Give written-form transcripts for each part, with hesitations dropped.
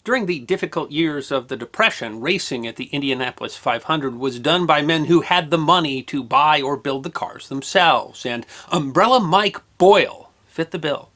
During the difficult years of the Depression, racing at the Indianapolis 500 was done by men who had the money to buy or build the cars themselves, and Umbrella Mike Boyle fit the bill.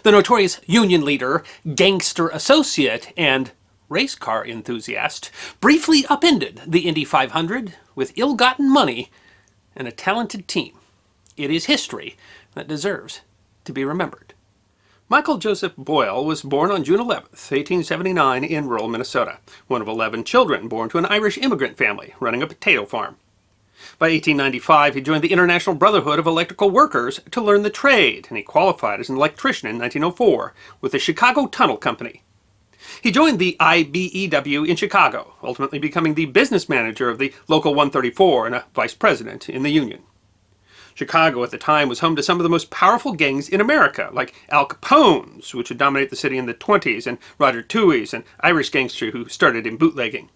The notorious union leader, gangster associate, and race car enthusiast briefly upended the Indy 500 with ill-gotten money and a talented team. It is history that deserves to be remembered. Michael Joseph Boyle was born on June 11, 1879 in rural Minnesota, one of 11 children born to an Irish immigrant family running a potato farm. By 1895, he joined the International Brotherhood of Electrical Workers to learn the trade, and he qualified as an electrician in 1904 with the Chicago Tunnel Company. He joined the IBEW in Chicago, ultimately becoming the business manager of the Local 134 and a vice president in the union. Chicago at the time was home to some of the most powerful gangs in America, like Al Capone's, which would dominate the city in the 20s, and Roger Toohey's, an Irish gangster who started in bootlegging.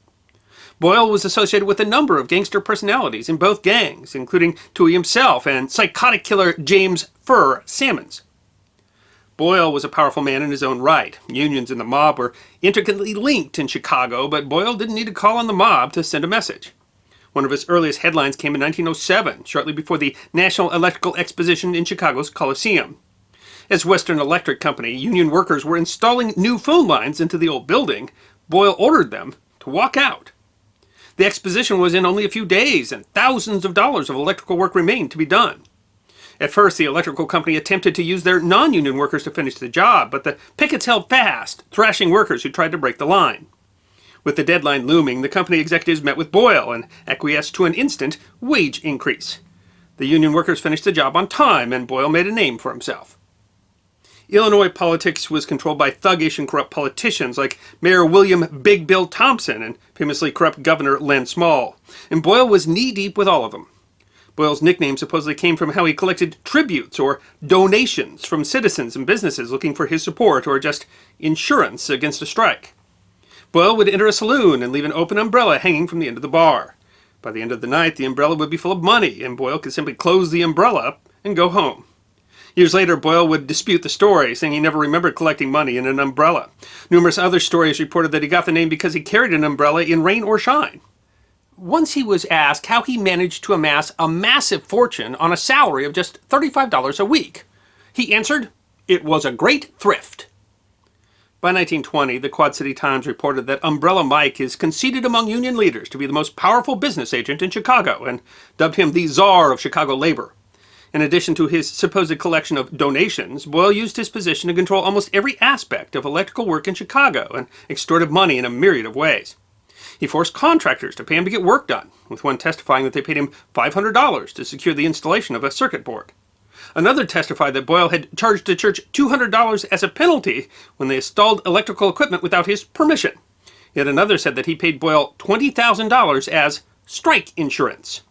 Boyle was associated with a number of gangster personalities in both gangs, including Toohey himself and psychotic killer James "Fur" Sammons. Boyle was a powerful man in his own right. Unions and the mob were intricately linked in Chicago, but Boyle didn't need to call on the mob to send a message. One of his earliest headlines came in 1907, shortly before the National Electrical Exposition in Chicago's Coliseum. As Western Electric Company, union workers were installing new phone lines into the old building. Boyle ordered them to walk out. The exposition was in only a few days, and thousands of dollars of electrical work remained to be done. At first, the electrical company attempted to use their non-union workers to finish the job, but the pickets held fast, thrashing workers who tried to break the line. With the deadline looming, the company executives met with Boyle and acquiesced to an instant wage increase. The union workers finished the job on time, and Boyle made a name for himself. Illinois politics was controlled by thuggish and corrupt politicians like Mayor William Big Bill Thompson and famously corrupt Governor Len Small, and Boyle was knee-deep with all of them. Boyle's nickname supposedly came from how he collected tributes or donations from citizens and businesses looking for his support or just insurance against a strike. Boyle would enter a saloon and leave an open umbrella hanging from the end of the bar. By the end of the night, the umbrella would be full of money, and Boyle could simply close the umbrella up and go home. Years later, Boyle would dispute the story, saying he never remembered collecting money in an umbrella. Numerous other stories reported that he got the name because he carried an umbrella in rain or shine. Once he was asked how he managed to amass a massive fortune on a salary of just $35 a week. He answered, "It was a great thrift." By 1920, the Quad City Times reported that Umbrella Mike is conceded among union leaders to be the most powerful business agent in Chicago and dubbed him the Czar of Chicago labor. In addition to his supposed collection of donations, Boyle used his position to control almost every aspect of electrical work in Chicago and extorted money in a myriad of ways. He forced contractors to pay him to get work done, with one testifying that they paid him $500 to secure the installation of a circuit board. Another testified that Boyle had charged the church $200 as a penalty when they installed electrical equipment without his permission. Yet another said that he paid Boyle $20,000 as strike insurance.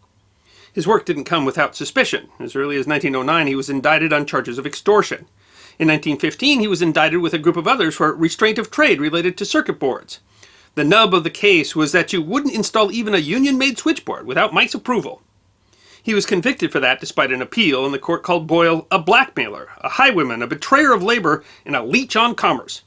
His work didn't come without suspicion. As early as 1909, he was indicted on charges of extortion. In 1915, he was indicted with a group of others for restraint of trade related to circuit boards. The nub of the case was that you wouldn't install even a union-made switchboard without Mike's approval. He was convicted for that despite an appeal, and the court called Boyle a blackmailer, a highwayman, a betrayer of labor, and a leech on commerce.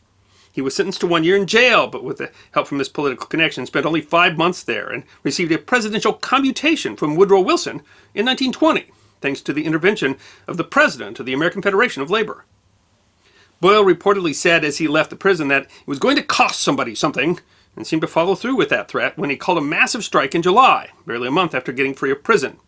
He was sentenced to 1 year in jail, but with the help from his political connections, spent only 5 months there and received a presidential commutation from Woodrow Wilson in 1920, thanks to the intervention of the president of the American Federation of Labor. Boyle reportedly said as he left the prison that he was going to cost somebody something, and seemed to follow through with that threat when he called a massive strike in July, barely a month after getting free of prison.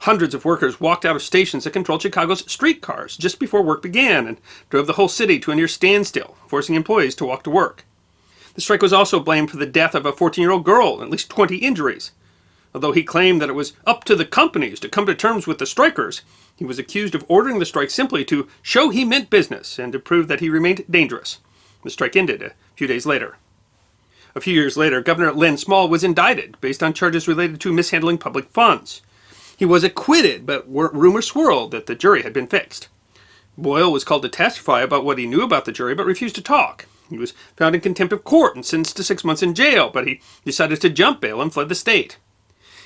Hundreds of workers walked out of stations that controlled Chicago's streetcars just before work began and drove the whole city to a near standstill, forcing employees to walk to work. The strike was also blamed for the death of a 14-year-old girl and at least 20 injuries. Although he claimed that it was up to the companies to come to terms with the strikers, he was accused of ordering the strike simply to show he meant business and to prove that he remained dangerous. The strike ended a few days later. A few years later, Governor Len Small was indicted based on charges related to mishandling public funds. He was acquitted, but rumors swirled that the jury had been fixed. Boyle was called to testify about what he knew about the jury, but refused to talk. He was found in contempt of court and sentenced to 6 months in jail, but he decided to jump bail and fled the state.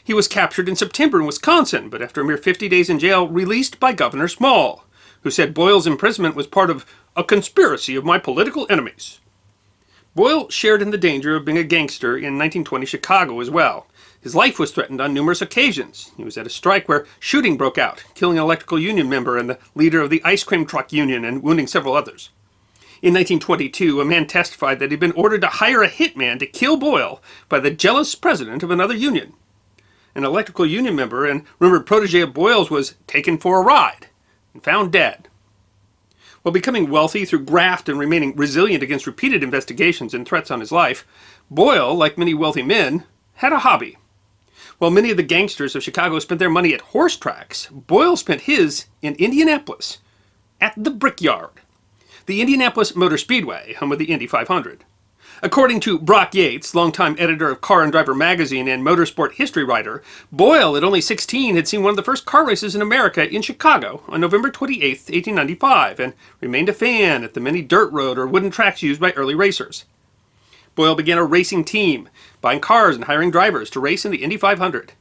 He was captured in September in Wisconsin, but after a mere 50 days in jail, released by Governor Small, who said Boyle's imprisonment was part of a conspiracy of my political enemies. Boyle shared in the danger of being a gangster in 1920 Chicago as well. His life was threatened on numerous occasions. He was at a strike where shooting broke out, killing an electrical union member and the leader of the ice cream truck union and wounding several others. In 1922, a man testified that he'd been ordered to hire a hitman to kill Boyle by the jealous president of another union. An electrical union member and rumored protege of Boyle's was taken for a ride and found dead. While becoming wealthy through graft and remaining resilient against repeated investigations and threats on his life, Boyle, like many wealthy men, had a hobby. While many of the gangsters of Chicago spent their money at horse tracks, Boyle spent his in Indianapolis, at the Brickyard, the Indianapolis Motor Speedway, home of the Indy 500. According to Brock Yates, longtime editor of Car and Driver magazine and motorsport history writer, Boyle, at only 16, had seen one of the first car races in America in Chicago on November 28, 1895, and remained a fan at the many dirt road or wooden tracks used by early racers. Boyle began a racing team, buying cars and hiring drivers to race in the Indy 500.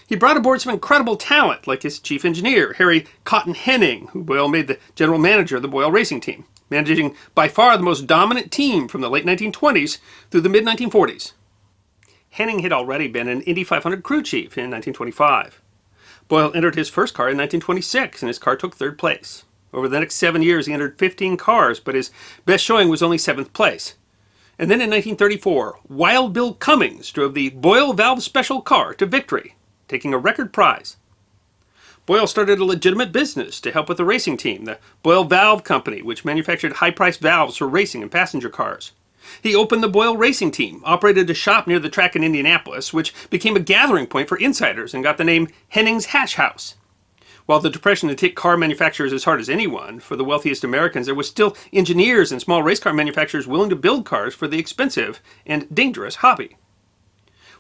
He brought aboard some incredible talent, like his chief engineer, Harry Cotton Henning, who Boyle made the general manager of the Boyle racing team, managing by far the most dominant team from the late 1920s through the mid-1940s. Henning had already been an Indy 500 crew chief in 1925. Boyle entered his first car in 1926, and his car took third place. Over the next 7 years, he entered 15 cars, but his best showing was only 7th place. And then in 1934, Wild Bill Cummings drove the Boyle Valve Special car to victory, taking a record prize. Boyle started a legitimate business to help with the racing team, the Boyle Valve Company, which manufactured high-priced valves for racing and passenger cars. He opened the Boyle Racing Team, operated a shop near the track in Indianapolis, which became a gathering point for insiders and got the name Henning's Hash House. While the Depression had hit car manufacturers as hard as anyone, for the wealthiest Americans there was still engineers and small race car manufacturers willing to build cars for the expensive and dangerous hobby.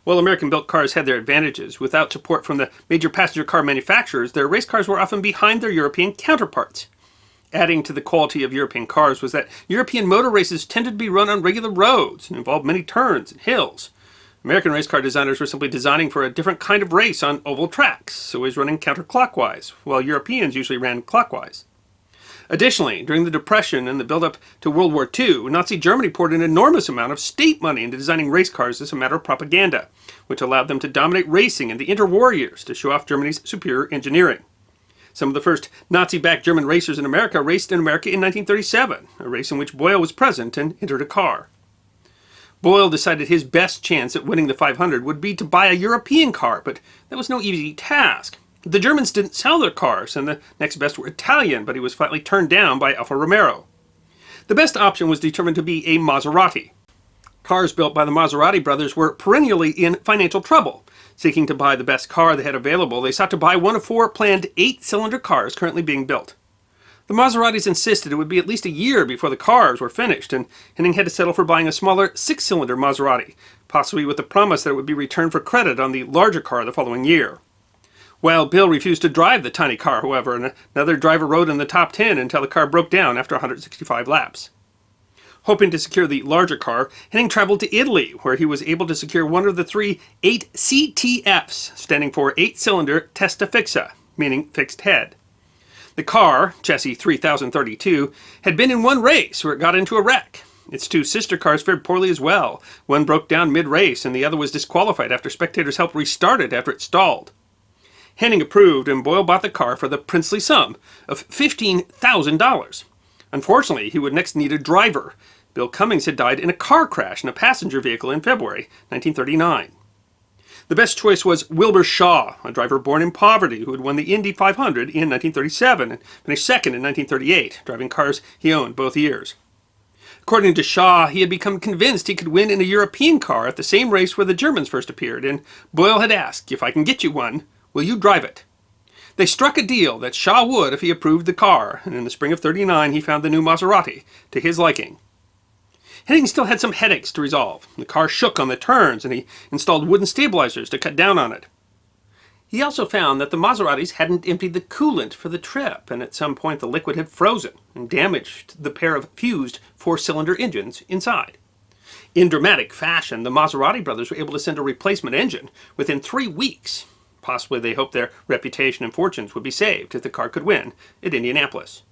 While American-built cars had their advantages, without support from the major passenger car manufacturers, their race cars were often behind their European counterparts. Adding to the quality of European cars was that European motor races tended to be run on regular roads and involved many turns and hills. American race car designers were simply designing for a different kind of race on oval tracks, always running counterclockwise, while Europeans usually ran clockwise. Additionally, during the Depression and the build-up to World War II, Nazi Germany poured an enormous amount of state money into designing race cars as a matter of propaganda, which allowed them to dominate racing in the interwar years to show off Germany's superior engineering. Some of the first Nazi-backed German racers in America raced in America in 1937, a race in which Boyle was present and entered a car. Boyle decided his best chance at winning the 500 would be to buy a European car, but that was no easy task. The Germans didn't sell their cars, and the next best were Italian, but he was flatly turned down by Alfa Romeo. The best option was determined to be a Maserati. Cars built by the Maserati brothers were perennially in financial trouble. Seeking to buy the best car they had available, they sought to buy one of 4 planned 8-cylinder cars currently being built. The Maseratis insisted it would be at least a year before the cars were finished, and Henning had to settle for buying a smaller 6-cylinder Maserati, possibly with the promise that it would be returned for credit on the larger car the following year. Wild Bill refused to drive the tiny car, however, and another driver rode in the top 10 until the car broke down after 165 laps. Hoping to secure the larger car, Henning traveled to Italy, where he was able to secure one of the 3 8CTFs, standing for 8-cylinder testa fixa, meaning fixed head. The car, chassis 3032, had been in one race where it got into a wreck. Its 2 sister cars fared poorly as well. One broke down mid-race and the other was disqualified after spectators helped restart it after it stalled. Henning approved, and Boyle bought the car for the princely sum of $15,000. Unfortunately, he would next need a driver. Bill Cummings had died in a car crash in a passenger vehicle in February 1939. The best choice was Wilbur Shaw, a driver born in poverty who had won the Indy 500 in 1937 and finished second in 1938, driving cars he owned both years. According to Shaw, he had become convinced he could win in a European car at the same race where the Germans first appeared, and Boyle had asked, "If I can get you one, will you drive it?" They struck a deal that Shaw would if he approved the car, and in the spring of '39 he found the new Maserati to his liking. Henning still had some headaches to resolve. The car shook on the turns, and he installed wooden stabilizers to cut down on it. He also found that the Maseratis hadn't emptied the coolant for the trip, and at some point the liquid had frozen and damaged the pair of fused 4-cylinder engines inside. In dramatic fashion, the Maserati brothers were able to send a replacement engine within 3 weeks. Possibly they hoped their reputation and fortunes would be saved if the car could win at Indianapolis.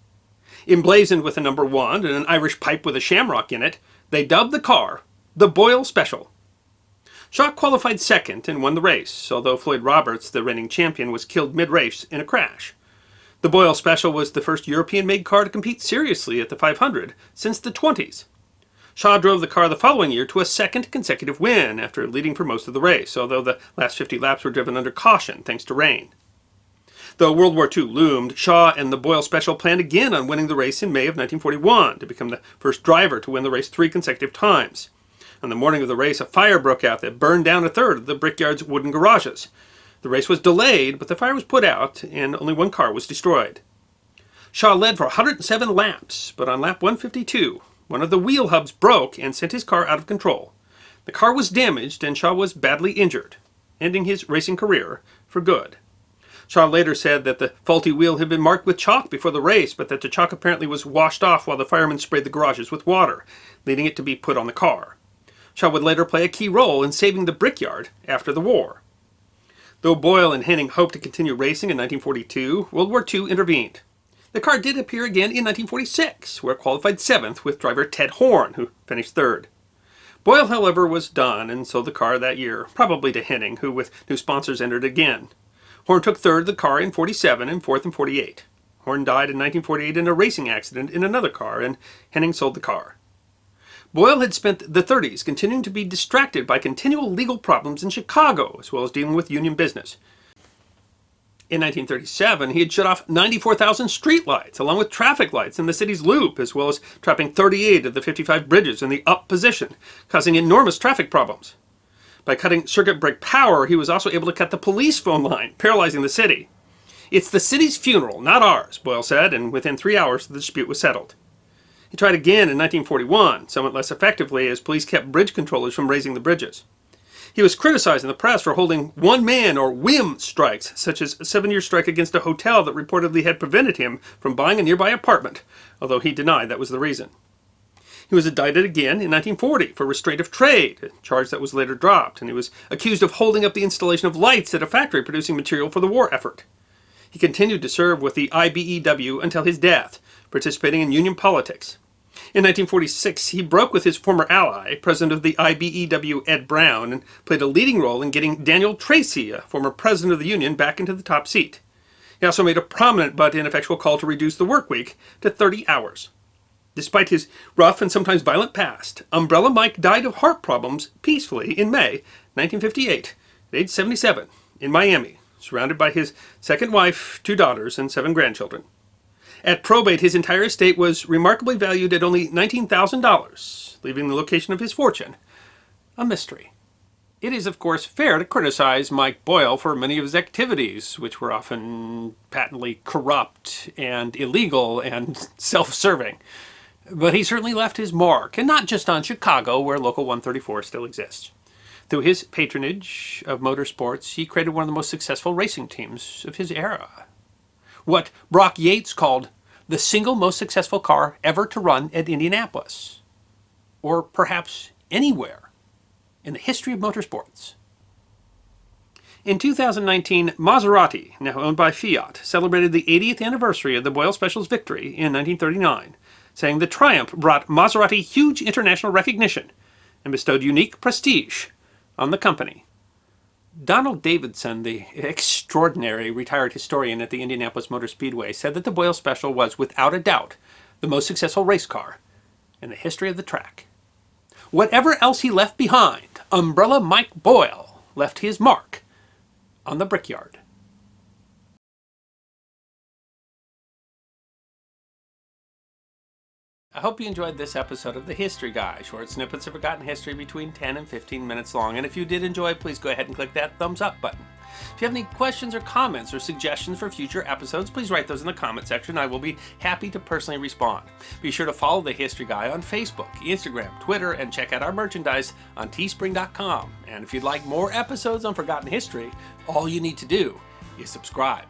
Emblazoned with a number 1 and an Irish pipe with a shamrock in it, They dubbed the car the Boyle Special. Shaw qualified second and won the race, although Floyd Roberts, the reigning champion, was killed mid-race in a crash. The Boyle Special was the first European-made car to compete seriously at the 500 since the 20s. Shaw drove the car the following year to a second consecutive win after leading for most of the race, although the last 50 laps were driven under caution thanks to rain. Though World War II loomed, Shaw and the Boyle Special planned again on winning the race in May of 1941 to become the first driver to win the race 3 consecutive times. On the morning of the race, a fire broke out that burned down a third of the Brickyard's wooden garages. The race was delayed, but the fire was put out, and only one car was destroyed. Shaw led for 107 laps, but on lap 152, one of the wheel hubs broke and sent his car out of control. The car was damaged, and Shaw was badly injured, ending his racing career for good. Shaw later said that the faulty wheel had been marked with chalk before the race, but that the chalk apparently was washed off while the firemen sprayed the garages with water, leading it to be put on the car. Shaw would later play a key role in saving the Brickyard after the war. Though Boyle and Henning hoped to continue racing in 1942, World War II intervened. The car did appear again in 1946, where it qualified 7th with driver Ted Horn, who finished 3rd. Boyle, however, was done and sold the car that year, probably to Henning, who with new sponsors entered again. Horn took 3rd of the car in 47 and 4th in 48. Horn died in 1948 in a racing accident in another car, and Henning sold the car. Boyle had spent the 30s continuing to be distracted by continual legal problems in Chicago, as well as dealing with union business. In 1937, he had shut off 94,000 streetlights, along with traffic lights in the city's loop, as well as trapping 38 of the 55 bridges in the up position, causing enormous traffic problems. By cutting circuit break power, he was also able to cut the police phone line, paralyzing the city. "It's the city's funeral, not ours," Boyle said, and within 3 hours the dispute was settled. He tried again in 1941, somewhat less effectively, as police kept bridge controllers from raising the bridges. He was criticized in the press for holding one-man or whim strikes, such as a 7-year strike against a hotel that reportedly had prevented him from buying a nearby apartment, although he denied that was the reason. He was indicted again in 1940 for restraint of trade, a charge that was later dropped, and he was accused of holding up the installation of lights at a factory producing material for the war effort. He continued to serve with the IBEW until his death, participating in union politics. In 1946, he broke with his former ally, president of the IBEW Ed Brown, and played a leading role in getting Daniel Tracy, a former president of the union, back into the top seat. He also made a prominent but ineffectual call to reduce the work week to 30 hours. Despite his rough and sometimes violent past, Umbrella Mike died of heart problems peacefully in May 1958, at age 77, in Miami, surrounded by his second wife, 2 daughters, and 7 grandchildren. At probate, his entire estate was remarkably valued at only $19,000, leaving the location of his fortune a mystery. It is, of course, fair to criticize Mike Boyle for many of his activities, which were often patently corrupt and illegal and self-serving. But he certainly left his mark, and not just on Chicago, where Local 134 still exists. Through his patronage of motorsports, he created one of the most successful racing teams of his era. What Brock Yates called the single most successful car ever to run at Indianapolis, or perhaps anywhere in the history of motorsports. In 2019, Maserati, now owned by Fiat, celebrated the 80th anniversary of the Boyle Special's victory in 1939, saying the triumph brought Maserati huge international recognition and bestowed unique prestige on the company. Donald Davidson, the extraordinary retired historian at the Indianapolis Motor Speedway, said that the Boyle Special was, without a doubt, the most successful race car in the history of the track. Whatever else he left behind, Umbrella Mike Boyle left his mark on the Brickyard. I hope you enjoyed this episode of The History Guy, short snippets of forgotten history between 10 and 15 minutes long. And if you did enjoy, please go ahead and click that thumbs up button. If you have any questions or comments or suggestions for future episodes, please write those in the comment section. I will be happy to personally respond. Be sure to follow The History Guy on Facebook, Instagram, Twitter, and check out our merchandise on teespring.com. And if you'd like more episodes on forgotten history, all you need to do is subscribe.